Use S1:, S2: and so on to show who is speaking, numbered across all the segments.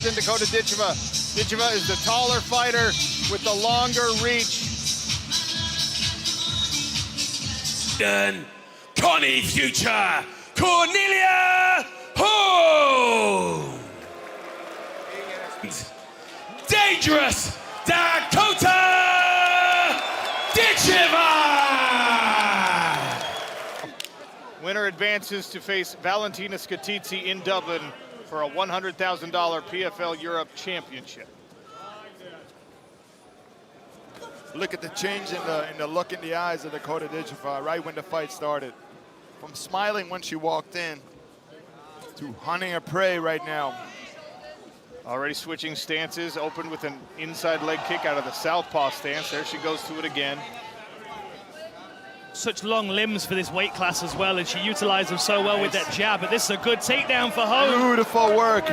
S1: In Dakota Ditcheva. Ditcheva is the taller fighter with the longer reach.
S2: Then Connie Future, Cornelia Holm. Dangerous Dakota Ditcheva.
S1: Winner advances to face Valentina Skatici in Dublin for a $100,000 PFL Europe Championship.
S3: Look at the change in the look in the eyes of Dakota Ditcheva right when the fight started. From smiling when she walked in to hunting her prey right now.
S1: Already switching stances, opened with an inside leg kick out of the southpaw stance. There she goes to it again.
S4: Such long limbs for this weight class as well, and she utilized them so well with that jab, but this is a good takedown for Holm.
S3: Beautiful work.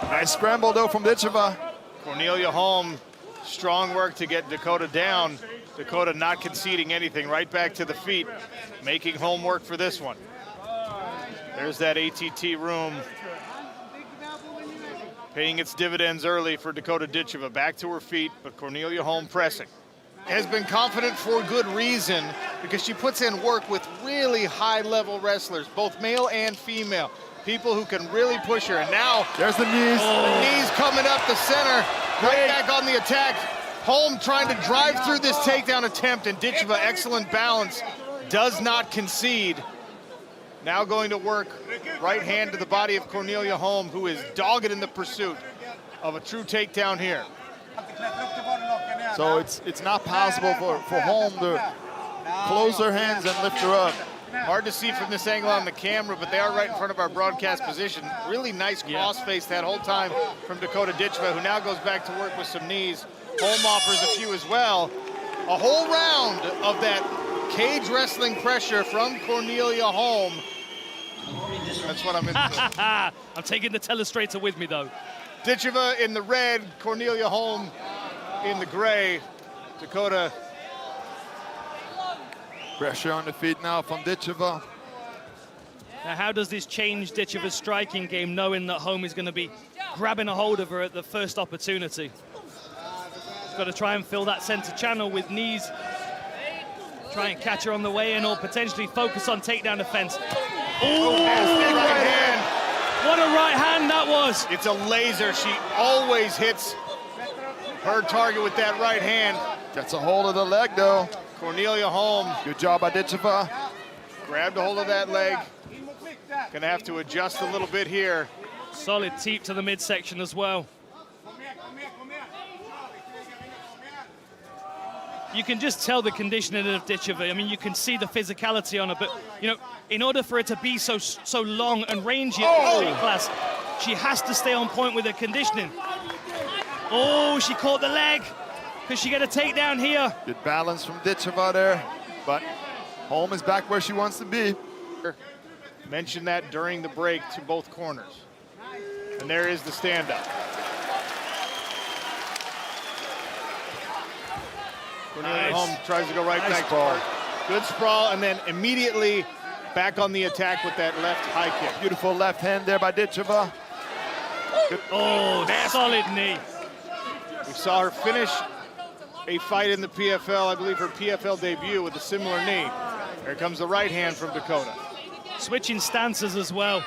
S3: Nice scramble though from Ditcheva.
S1: Cornelia Holm, strong work to get Dakota down. Dakota not conceding anything, right back to the feet, making Holm work for this one. There's that ATT room paying its dividends early for Dakota Ditcheva. Back to her feet, but Cornelia Holm pressing. Has been confident for good reason because she puts in work with really high-level wrestlers, both male and female, people who can really push her. And now
S3: there's the knees.
S1: The knees coming up the center, right back on the attack. Holm trying to drive through this takedown attempt, and Ditcheva, excellent balance, does not concede. Now going to work right hand to the body of Cornelia Holm, who is dogged in the pursuit of a true takedown here.
S3: So it's not possible for Holm to close her hands and lift her up.
S1: Hard to see from this angle on the camera, but they are right in front of our broadcast position. Really nice cross-face that whole time from Dakota Ditcheva, who now goes back to work with some knees. Holm offers a few as well. A whole round of that cage wrestling pressure from Cornelia Holm. That's what I'm into.
S4: I'm taking the telestrator with me, though.
S1: Ditcheva in the red, Cornelia Holm in the gray. Dakota.
S3: Pressure on the feet now from Ditcheva.
S4: Now, how does this change Ditcheva's striking game, knowing that Holm is going to be grabbing a hold of her at the first opportunity? She's got to try and fill that center channel with knees. Try and catch her on the way in, or potentially focus on takedown defense. Oh,
S1: right hand.
S4: What a right hand that was.
S1: It's a laser. She always hits her target with that right hand.
S3: Gets a hold of the leg though.
S1: Cornelia Holm.
S3: Good job by Ditcheva.
S1: Grabbed a hold of that leg. Gonna have to adjust a little bit here.
S4: Solid teep to the midsection as well. You can just tell the conditioning of Ditcheva. I mean, you can see the physicality on her, but, you know, in order for her to be so long and rangy at the weight class, she has to stay on point with her conditioning. Oh, she caught the leg. Could she get a takedown here?
S3: Good balance from Ditcheva there, but Holm is back where she wants to be.
S1: Mentioned that during the break to both corners. And there is the stand-up. Cornelia Holm tries to go right back to her. Good sprawl, and then immediately back on the attack with that left high kick.
S3: Beautiful left hand there by Ditcheva.
S4: Oh, solid knee.
S1: We saw her finish a fight in the PFL, I believe her PFL debut, with a similar knee. Here comes the right hand from Dakota.
S4: Switching stances as well.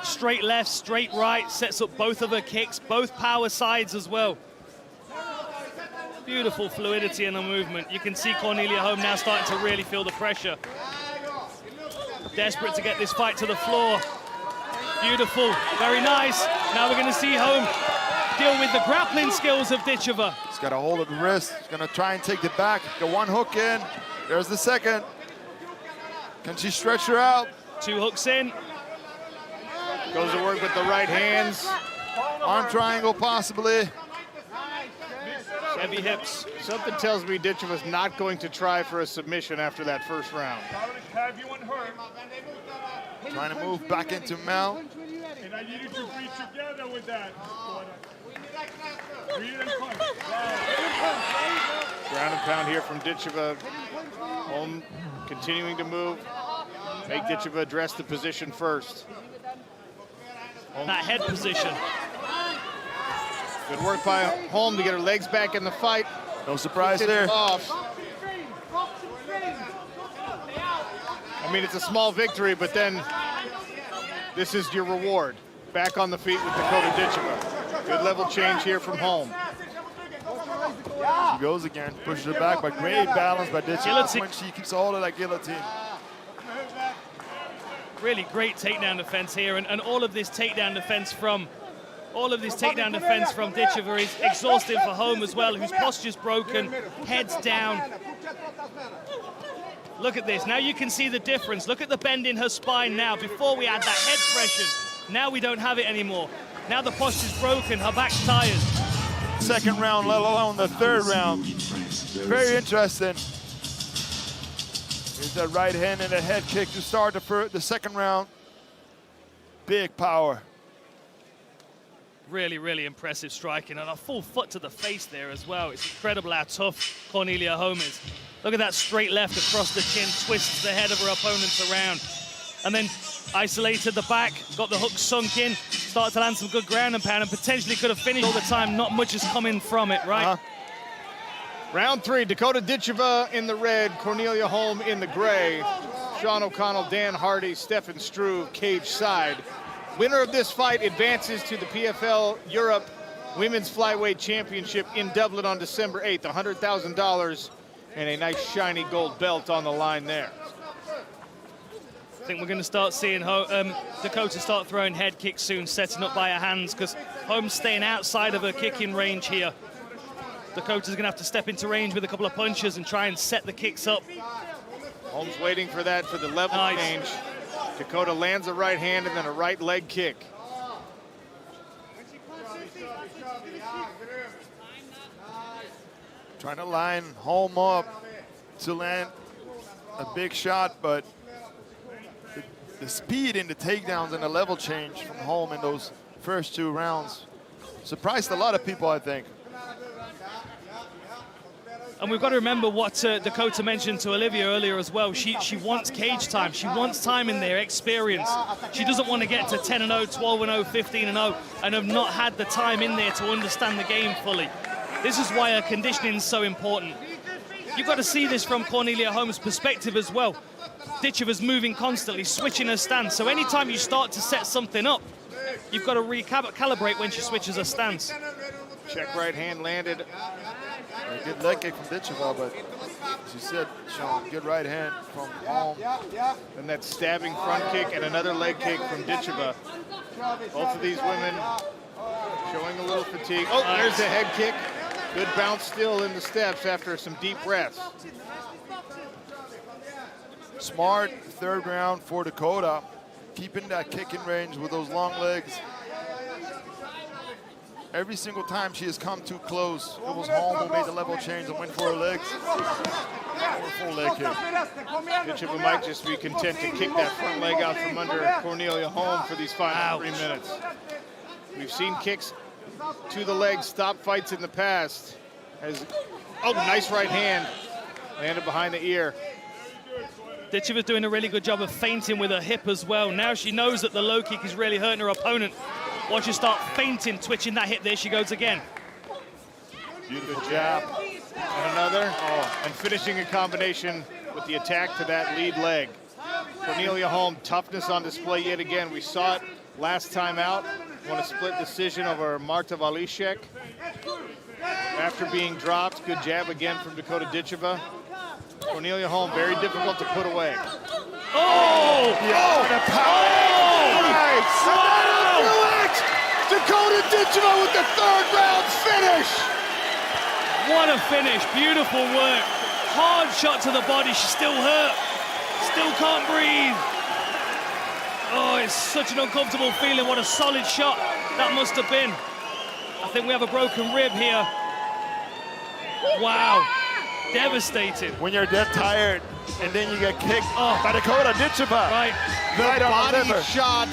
S4: Straight left, straight right, sets up both of her kicks, both power sides as well. Beautiful fluidity in the movement. You can see Cornelia Holm now starting to really feel the pressure. Desperate to get this fight to the floor. Beautiful, very nice. Now we're going to see Holm deal with the grappling skills of Ditcheva.
S3: He's got a hold of the wrist. He's going to try and take it back. Got one hook in. There's the second. Can she stretch her out?
S4: Two hooks in.
S1: Goes to work with the right hands.
S3: Arm triangle possibly.
S4: Heavy hips.
S1: Something tells me Ditcheva's not going to try for a submission after that first round.
S3: Trying to move back into mount.
S5: And I need you to be together with that.
S1: Ground and pound here from Ditcheva. Holm continuing to move. Make Ditcheva address the position first.
S4: That head position.
S1: Good work by Holm to get her legs back in the fight.
S3: No surprise
S1: Gets it
S3: there.
S1: off. I mean, it's a small victory, but then this is your reward. Back on the feet with Dakota Ditcheva. Good level change here from Holm.
S3: She goes again, pushes her back, but great balance by Ditcheva. That's when she keeps a hold of that guillotine.
S4: Really great takedown defense here, and all of this takedown defense from Ditcheva is exhausting for Holm as well, whose posture's broken, head's down. Look at this. Now you can see the difference. Look at the bend in her spine now. Before we had that head pressure. Now we don't have it anymore. Now the posture's broken, her back's tired.
S3: Second round, let alone the third round. Very interesting. Here's that right hand and a head kick to start the second round. Big power.
S4: Really, really impressive striking, and a full foot to the face there as well. It's incredible how tough Cornelia Holm is. Look at that straight left across the chin, twists the head of her opponents around. And then isolated the back, got the hook sunk in, started to land some good ground and pound, and potentially could have finished all the time. Not much is coming from it, right?
S1: Round 3, Dakota Ditcheva in the red, Cornelia Holm in the gray. Sean O'Connell, Dan Hardy, Stefan Struve, cage side. Winner of this fight advances to the PFL Europe Women's Flyweight Championship in Dublin on December 8th. $100,000 and a nice shiny gold belt on the line there.
S4: I think we're going to start seeing Dakota start throwing head kicks soon, setting up by her hands, because Holm's staying outside of her kicking range here. Dakota's going to have to step into range with a couple of punches and try and set the kicks up.
S1: Holm's waiting for that for the level change. Dakota lands a right hand and then a right leg kick.
S3: Trying to line Holm up to land a big shot, but the speed in the takedowns and the level change from Holm in those first 2 rounds surprised a lot of people, I think.
S4: And we've got to remember what Dakota mentioned to Olivia earlier as well. She wants cage time. She wants time in there, experience. She doesn't want to get to 10-0, 12-0, 15-0, and have not had the time in there to understand the game fully. This is why her conditioning is so important. You've got to see this from Cornelia Holm's perspective as well. Ditcheva's moving constantly, switching her stance. So anytime you start to set something up, you've got to recalibrate when she switches her stance.
S1: Check right hand landed.
S3: A good leg kick from Ditcheva, but as you said, Sean, good right hand from Holm.
S1: And that stabbing front kick and another leg kick from Ditcheva. Both of these women showing a little fatigue. Oh, there's the head kick. Good bounce still in the steps after some deep breaths.
S3: Smart third round for Dakota, keeping that kicking range with those long legs. Every single time she has come too close, it was Holm who made the level change and went for her legs. Or full leg kick.
S1: Ditcheva might just be content to kick that front leg out from under Cornelia Holm for these final 3 minutes. We've seen kicks to the legs stop fights in the past. Nice right hand. Landed behind the ear.
S4: Ditcheva's doing a really good job of feinting with her hip as well. Now she knows that the low kick is really hurting her opponent. Once you start feinting, twitching that hip, there she goes again.
S3: Beautiful jab.
S1: And another. And finishing a combination with the attack to that lead leg. Cornelia Holm, toughness on display yet again. We saw it last time out. Won a split decision over Marta Walishek. After being dropped, good jab again from Dakota Ditcheva. Cornelia Holm, very difficult to put away.
S3: The power. Dakota Ditcheva with the third round finish.
S4: What a finish, beautiful work. Hard shot to the body, she's still hurt. Still can't breathe. Oh, it's such an uncomfortable feeling. What a solid shot that must have been. I think we have a broken rib here. Wow, devastating.
S3: When you're dead tired and then you get kicked by Dakota Ditcheva.
S4: Right.
S3: Right on the
S1: Body
S3: liver.
S1: shot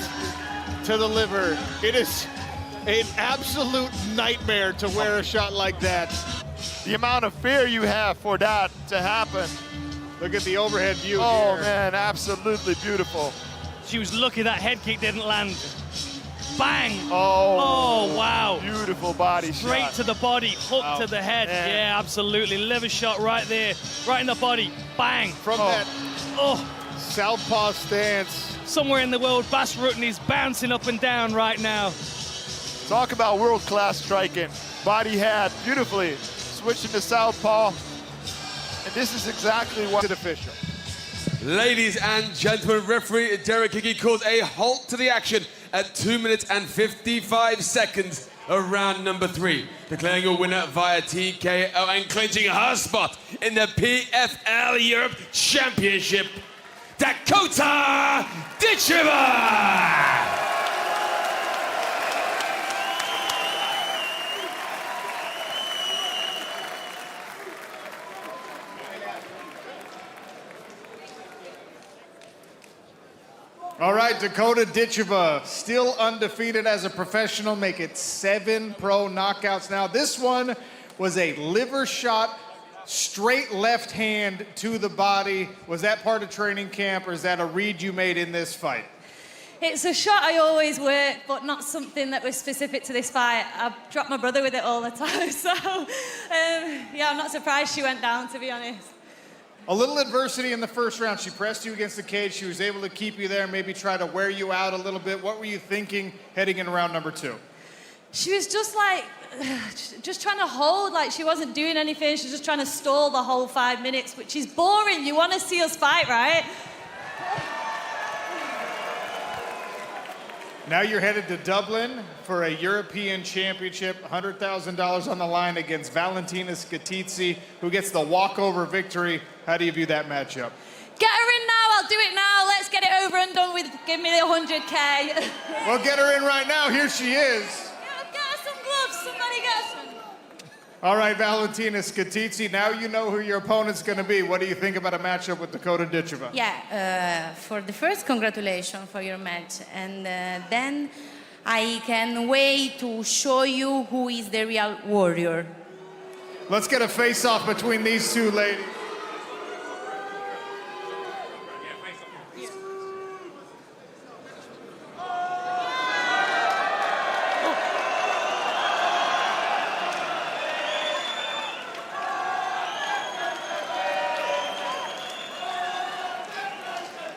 S1: to the liver. It is an absolute nightmare to wear a shot like that.
S3: The amount of fear you have for that to happen.
S1: Look at the overhead view
S3: Oh
S1: here.
S3: man, absolutely beautiful.
S4: She was lucky that head kick didn't land. bang.
S3: Oh,
S4: wow.
S3: Beautiful body
S4: Straight
S3: shot.
S4: to the body, hook to the head.
S3: man.
S4: Yeah, absolutely. Liver shot right there, right in the body. Bang.
S1: From that
S4: Oh,
S1: southpaw stance.
S4: somewhere in the world, Bas Rutten is bouncing up and down right now.
S3: Talk about world-class striking. Body had beautifully, switching to southpaw. And this is exactly what
S1: It official.
S2: Ladies and gentlemen, referee Derek Hickey calls a halt to the action at 2 minutes and 55 seconds of round number 3. Declaring your winner via TKO and clinching her spot in the PFL Europe Championship, Dakota Ditcheva!
S1: All right, Dakota Ditcheva, still undefeated as a professional, make it 7 pro knockouts now. This one was a liver shot, straight left hand to the body. Was that part of training camp, or is that a read you made in this fight?
S6: It's a shot I always work, but not something that was specific to this fight. I dropped my brother with it all the time, so yeah, I'm not surprised she went down, to be honest.
S1: A little adversity in the first round. She pressed you against the cage. She was able to keep you there, maybe try to wear you out a little bit. What were you thinking heading into round number 2?
S6: She was just like, just trying to hold, like she wasn't doing anything. She was just trying to stall the whole 5 minutes, which is boring. You want to see us fight, right?
S1: Now you're headed to Dublin for a European Championship, $100,000 on the line against Valentina Skitidze, who gets the walkover victory. How do you view that matchup?
S6: Get her in now, I'll do it now. Let's get it over and done with. Give me the 100K.
S1: Well, get her in right now. Here she is.
S6: Get her some gloves, somebody get some.
S1: All right, Valentina Skitidze, now you know who your opponent's going to be. What do you think about a matchup with Dakota Ditcheva?
S7: Yeah, for the first, congratulations for your match. And then I can wait to show you who is the real warrior.
S1: Let's get a face-off between these two ladies.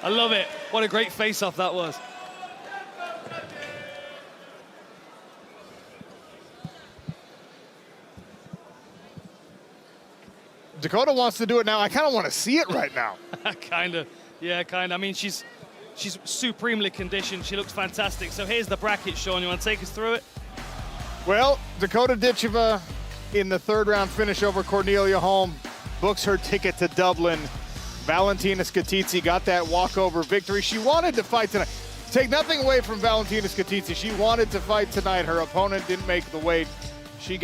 S4: I love it. What a great face-off that was.
S1: Dakota wants to do it now. I kind of want to see it right now.
S4: Kind of. Yeah, kind of. I mean, she's supremely conditioned. She looks fantastic. So here's the bracket, Sean. You want to take us through it?
S1: Well, Dakota Ditcheva in the 3rd round finish over Cornelia Holm books her ticket to Dublin. Valentina Skitidze got that walkover victory. She wanted to fight tonight. Take nothing away from Valentina Skitidze. She wanted to fight tonight. Her opponent didn't make the weight. She gets